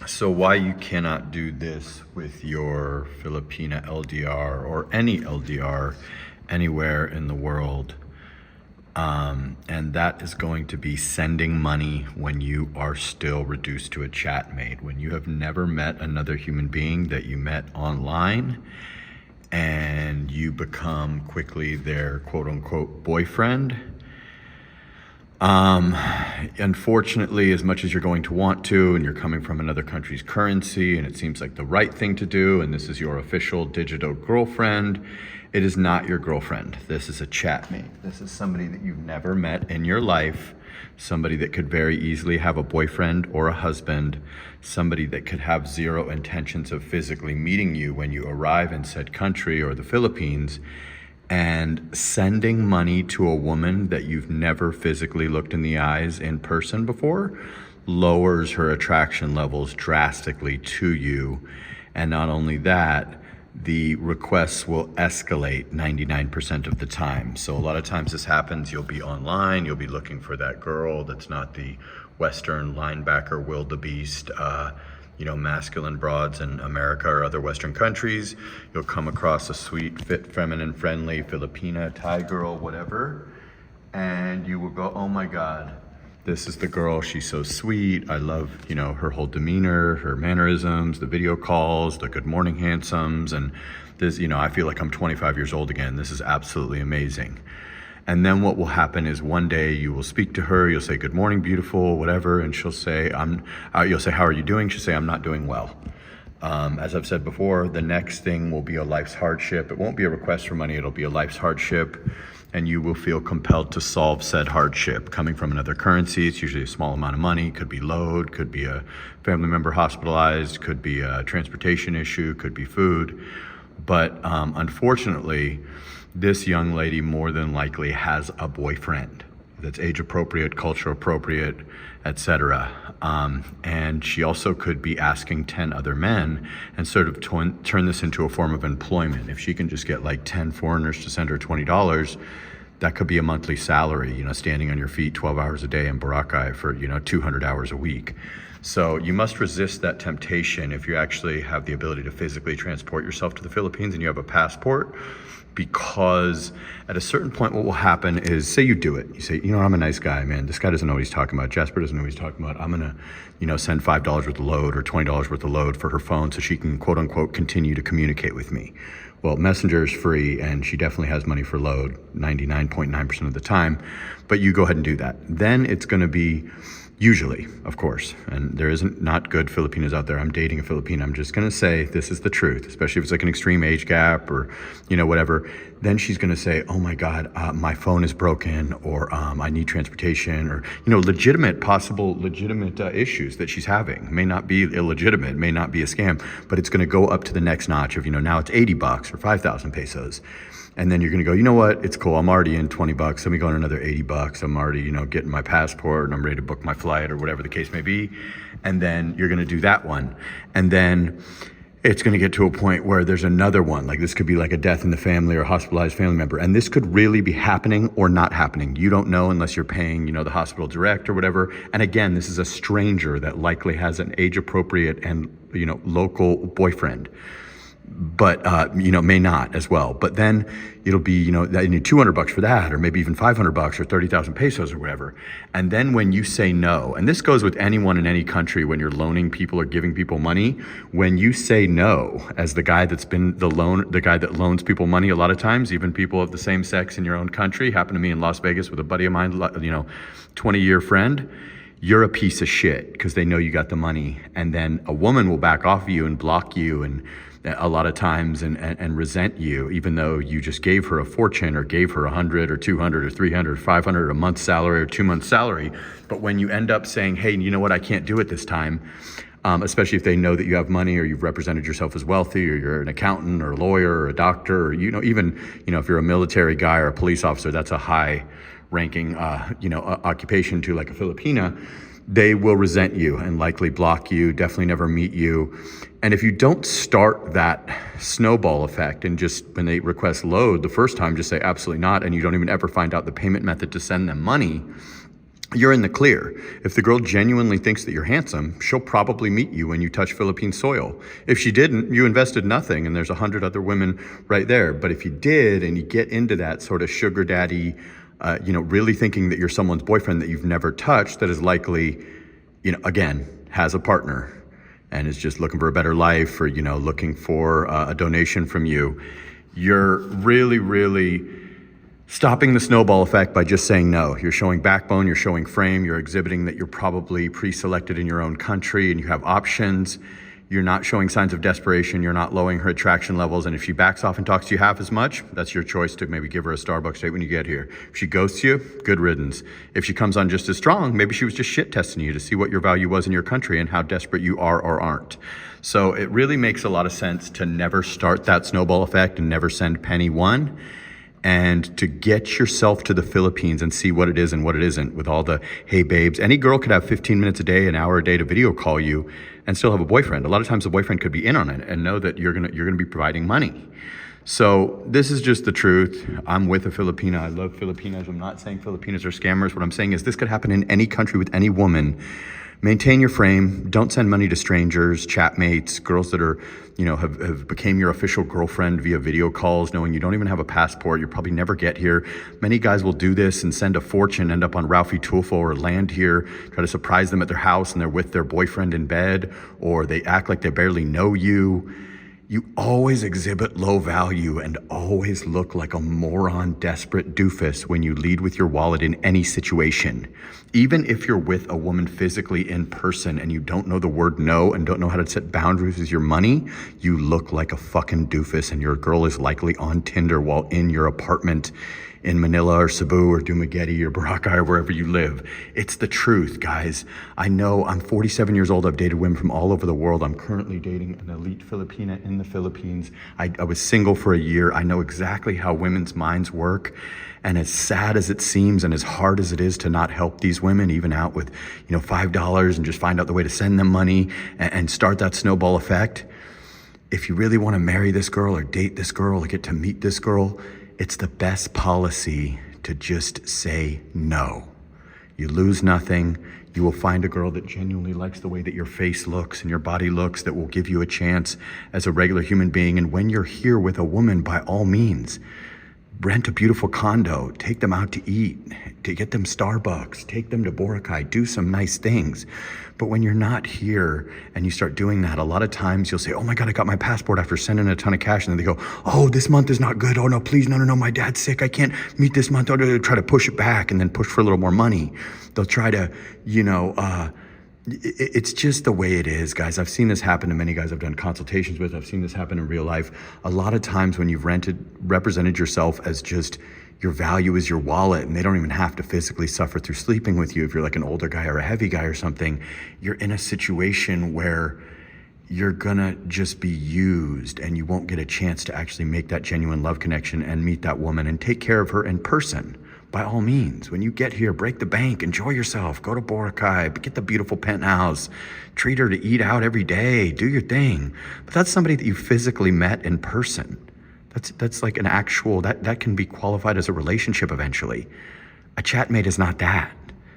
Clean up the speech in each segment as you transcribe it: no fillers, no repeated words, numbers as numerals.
So why you cannot do this with your Filipina LDR or any LDR anywhere in the world, and that is going to be sending money when you are still reduced to a chatmate, when you have never met another human being that you met online and you become quickly their quote unquote boyfriend. Unfortunately, as much as you're going to want to, and you're coming from another country's currency, and it seems like the right thing to do, and this is your official digital girlfriend, it is not your girlfriend. This is a chatmate. This is somebody that you've never met in your life, somebody that could very easily have a boyfriend or a husband, somebody that could have zero intentions of physically meeting you when you arrive in said country or the Philippines. And sending money to a woman that you've never physically looked in the eyes in person before lowers her attraction levels drastically to you. And not only that, the requests will escalate 99% of the time. So a lot of times this happens, you'll be online, you'll be looking for that girl that's not the Western linebacker wildebeest, masculine broads in America or other Western countries. You'll come across a sweet, fit, feminine, friendly Filipina, Thai girl, whatever, and you will go, oh my God, this is the girl. She's so sweet. I love, her whole demeanor, her mannerisms, the video calls, the good morning handsomes, and this, I feel like I'm 25 years old again. This is absolutely amazing. And then what will happen is one day you will speak to her, you'll say, good morning, beautiful, whatever, and she'll say, you'll say, how are you doing? She'll say, I'm not doing well. As I've said before, the next thing will be a life's hardship. It won't be a request for money, it'll be a life's hardship, and you will feel compelled to solve said hardship. Coming from another currency, it's usually a small amount of money, could be load, could be a family member hospitalized, could be a transportation issue, could be food. But unfortunately, this young lady more than likely has a boyfriend that's age appropriate, culture appropriate, etc. And she also could be asking 10 other men and sort of turn this into a form of employment. If she can just get like 10 foreigners to send her $20, that could be a monthly salary, standing on your feet 12 hours a day in Boracay for, 200 hours a week. So you must resist that temptation if you actually have the ability to physically transport yourself to the Philippines and you have a passport, because at a certain point what will happen is, say you do it. You say, I'm a nice guy, man. This guy doesn't know what he's talking about. Jasper doesn't know what he's talking about. I'm going to, send $5 worth of load or $20 worth of load for her phone so she can, quote unquote, continue to communicate with me. Well, Messenger is free, and she definitely has money for load 99.9% of the time, but you go ahead and do that. Then it's going to be, usually, of course, and there isn't not good Filipinos out there. I'm dating a Filipina. I'm just going to say this is the truth, especially if it's like an extreme age gap or, whatever. Then she's going to say, oh my God, my phone is broken, or I need transportation, or, possible legitimate issues that she's having. May not be illegitimate, may not be a scam, but it's going to go up to the next notch of, now it's $80 or 5,000 pesos. And then you're going to go, you know what? It's cool. I'm already in $20. Let me go on another $80. I'm already, getting my passport and I'm ready to book my flight or whatever the case may be. And then you're going to do that one. And then it's going to get to a point where there's another one. Like this could be like a death in the family or a hospitalized family member. And this could really be happening or not happening. You don't know unless you're paying, the hospital direct or whatever. And again, this is a stranger that likely has an age appropriate and, local boyfriend. But, may not as well. But then it'll be, you need $200 for that, or maybe even $500 or 30,000 pesos or whatever. And then when you say no, and this goes with anyone in any country when you're loaning people or giving people money, when you say no, as the guy that's been the guy that loans people money, a lot of times, even people of the same sex in your own country, happened to me in Las Vegas with a buddy of mine, 20-year friend, you're a piece of shit because they know you got the money. And then a woman will back off of you and block you and a lot of times and resent you, even though you just gave her a fortune or gave her 100 or 200 or 300 or 500 a month's salary or 2 months salary. But when you end up saying, hey, you know what, I can't do it this time, especially if they know that you have money or you've represented yourself as wealthy, or you're an accountant or a lawyer or a doctor, or, even, if you're a military guy or a police officer, that's a high ranking, occupation to like a Filipina, they will resent you and likely block you, definitely never meet you. And if you don't start that snowball effect and just when they request load the first time, just say absolutely not, and you don't even ever find out the payment method to send them money, you're in the clear. If the girl genuinely thinks that you're handsome, she'll probably meet you when you touch Philippine soil. If she didn't, you invested nothing, and there's 100 other women right there. But if you did, and you get into that sort of sugar daddy, really thinking that you're someone's boyfriend that you've never touched, that is likely, again, has a partner and is just looking for a better life, or, looking for a donation from you, you're really, really stopping the snowball effect by just saying no. You're showing backbone, you're showing frame, you're exhibiting that you're probably pre-selected in your own country and you have options. You're not showing signs of desperation, you're not lowering her attraction levels, and if she backs off and talks to you half as much, that's your choice to maybe give her a Starbucks date when you get here. If she ghosts you, good riddance. If she comes on just as strong, maybe she was just shit testing you to see what your value was in your country and how desperate you are or aren't. So it really makes a lot of sense to never start that snowball effect and never send penny one, and to get yourself to the Philippines and see what it is and what it isn't with all the, hey babes. Any girl could have 15 minutes a day, an hour a day to video call you and still have a boyfriend. A lot of times the boyfriend could be in on it and know that you're gonna be providing money. So this is just the truth. I'm with a Filipina. I love Filipinas. I'm not saying Filipinas are scammers. What I'm saying is this could happen in any country with any woman. Maintain your frame. Don't send money to strangers, chatmates, girls that are, have became your official girlfriend via video calls, knowing you don't even have a passport. You'll probably never get here. Many guys will do this and send a fortune, end up on Ralphie Tulfo, or land here, try to surprise them at their house, and they're with their boyfriend in bed, or they act like they barely know you. You always exhibit low value and always look like a moron, desperate doofus when you lead with your wallet in any situation. Even if you're with a woman physically in person and you don't know the word no and don't know how to set boundaries with your money, you look like a fucking doofus, and your girl is likely on Tinder while in your apartment in Manila or Cebu or dumaguete or Boracay or wherever you live. It's the truth, guys. I know I'm 47 years old. I've dated women from all over the world. I'm currently dating an elite Filipina in the Philippines. I was single for a year. I know exactly how women's minds work. And as sad as it seems and as hard as it is to not help these women, even out with, $5 and just find out the way to send them money and start that snowball effect, if you really want to marry this girl or date this girl or get to meet this girl, it's the best policy to just say no. You lose nothing. You will find a girl that genuinely likes the way that your face looks and your body looks, that will give you a chance as a regular human being. And when you're here with a woman, by all means, rent a beautiful condo, take them out to eat, to get them Starbucks, take them to Boracay, do some nice things. But when you're not here and you start doing that, a lot of times you'll say, oh my God, I got my passport after sending a ton of cash. And then they go, oh, this month is not good. Oh no, please, no, my dad's sick. I can't meet this month. They'll try to push it back and then push for a little more money. They'll try to, it's just the way it is, guys. I've seen this happen to many guys I've done consultations with. I've seen this happen in real life. A lot of times when you've represented yourself as just your value is your wallet, and they don't even have to physically suffer through sleeping with you. If you're like an older guy or a heavy guy or something, you're in a situation where you're gonna just be used and you won't get a chance to actually make that genuine love connection and meet that woman and take care of her in person. By all means, when you get here, break the bank, enjoy yourself, go to Boracay, get the beautiful penthouse, treat her to eat out every day, do your thing. But that's somebody that you physically met in person. That's like an actual, that can be qualified as a relationship eventually. A chatmate is not that.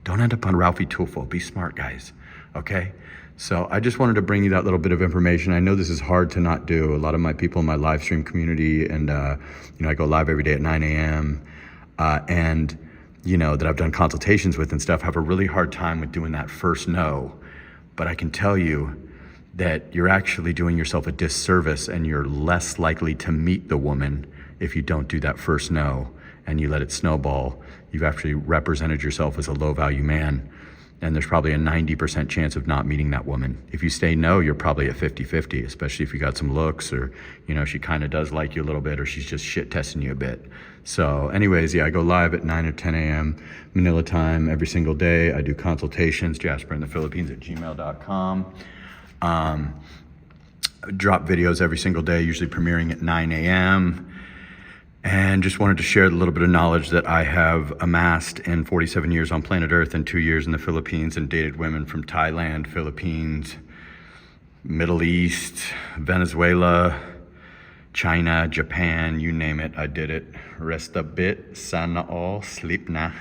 Don't end up on Ralphie Tulfo. Be smart, guys. Okay? So I just wanted to bring you that little bit of information. I know this is hard to not do. A lot of my people in my live stream community, and I go live every day at 9 a.m. And that I've done consultations with and stuff, have a really hard time with doing that first no. But I can tell you that you're actually doing yourself a disservice, and you're less likely to meet the woman if you don't do that first no and you let it snowball. You've actually represented yourself as a low value man, and there's probably a 90% chance of not meeting that woman. If you say no, you're probably at 50-50, especially if you got some looks, or she kind of does like you a little bit, or she's just shit testing you a bit. So anyways, I go live at 9 or 10 a.m. Manila time every single day. I do consultations, Jasperinthephilippines at gmail.com. Drop videos every single day, usually premiering at 9 a.m. And just wanted to share a little bit of knowledge that I have amassed in 47 years on planet Earth and 2 years in the Philippines, and dated women from Thailand, Philippines, Middle East, Venezuela, China, Japan, you name it, I did it. Rest a bit, sana all, sleep na.